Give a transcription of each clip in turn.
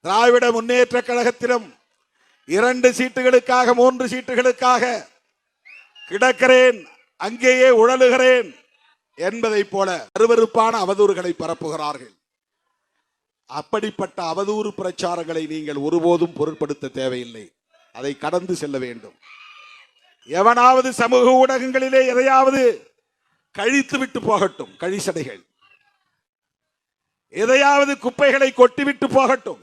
திராவிட முன்னேற்ற கழகத்திலும் 2 சீட்டுகளுக்காக 3 சீட்டுகளுக்காக கிடக்கிறேன், அங்கேயே உழலுகிறேன் என்பதை போல அருவருப்பான அவதூறுகளை பரப்புகிறார்கள். அப்படிப்பட்ட அவதூறு பிரச்சாரங்களை நீங்கள் ஒருபோதும் பொருட்படுத்த தேவையில்லை. அதை கடந்து செல்ல வேண்டும். எவனாவது சமூக ஊடகங்களிலே எதையாவது கழித்து விட்டு போகட்டும், கழிசடைகள் எதையாவது குப்பைகளை கொட்டிவிட்டு போகட்டும்,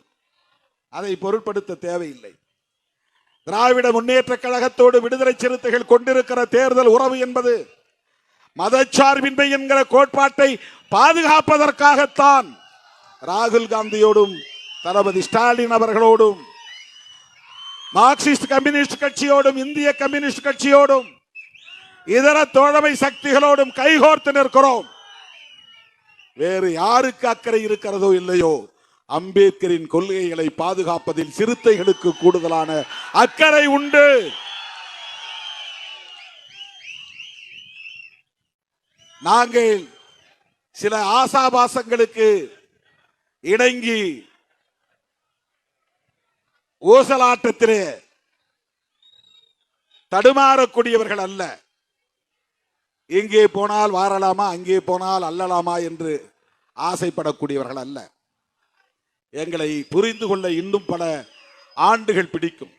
அதை பொருட்படுத்த தேவையில்லை. திராவிட முன்னேற்ற கழகத்தோடு விடுதலை சிறுத்தைகள் கொண்டிருக்கிற தேர்தல் உறவு என்பது மதச்சார்பின்மை என்கிற கோட்பாட்டை பாதுகாப்பதற்காகத்தான் ராகுல் காந்தியோடும் தளபதி ஸ்டாலின் அவர்களோடும் மார்க்சிஸ்ட் கம்யூனிஸ்ட் கட்சியோடும் இந்திய கம்யூனிஸ்ட் கட்சியோடும் இதர தோழமை சக்திகளோடும் கைகோர்த்து நிற்கிறோம். வேறு யாருக்கு அக்கறை இருக்கிறதோ இல்லையோ, அம்பேத்கரின் கொள்கைகளை பாதுகாப்பதில் சிறுத்தைகளுக்கு கூடுதலான அக்கறை உண்டு. நாங்கள் சில ஆசாபாசங்களுக்கு இணங்கி ஊசலாட்டத்திலே தடுமாறக்கூடியவர்கள் அல்ல. இங்கே போனால் வாரலாமா, அங்கே போனால் அல்லலாமா என்று ஆசைப்படக்கூடியவர்கள் அல்ல. எங்களை புரிந்து கொள்ள இன்னும் பல ஆண்டுகள் பிடிக்கும்.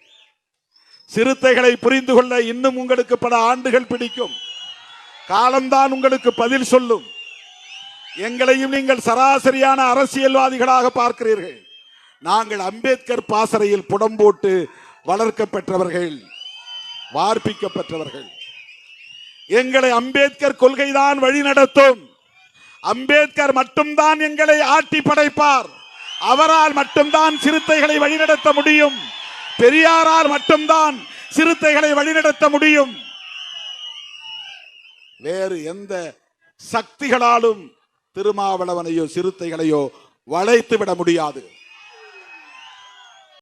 சிறுத்தைகளை புரிந்து கொள்ள இன்னும் உங்களுக்கு பல ஆண்டுகள் பிடிக்கும். காலம்தான் உங்களுக்கு பதில் சொல்லும். எங்களையும் நீங்கள் சராசரியான அரசியல்வாதிகளாக பார்க்கிறீர்கள். நாங்கள் அம்பேத்கர் பாசறையில் புடம் போட்டு வளர்க்கப்பெற்றவர்கள், வார்ப்பிக்கப்பெற்றவர்கள். எங்களை அம்பேத்கர் கொள்கைதான் வழி நடத்தும். அம்பேத்கர் மட்டும்தான் எங்களை ஆட்டி படைப்பார். அவரால் மட்டும்தான் சிறுத்தைகளை வழிநடத்த முடியும். பெரியாரால் மட்டும்தான் சிறுத்தைகளை வழிநடத்த முடியும். வேறு எந்த சக்திகளாலும் திருமாவளவனையோ சிறுத்தைகளையோ வளைத்து விட முடியாது.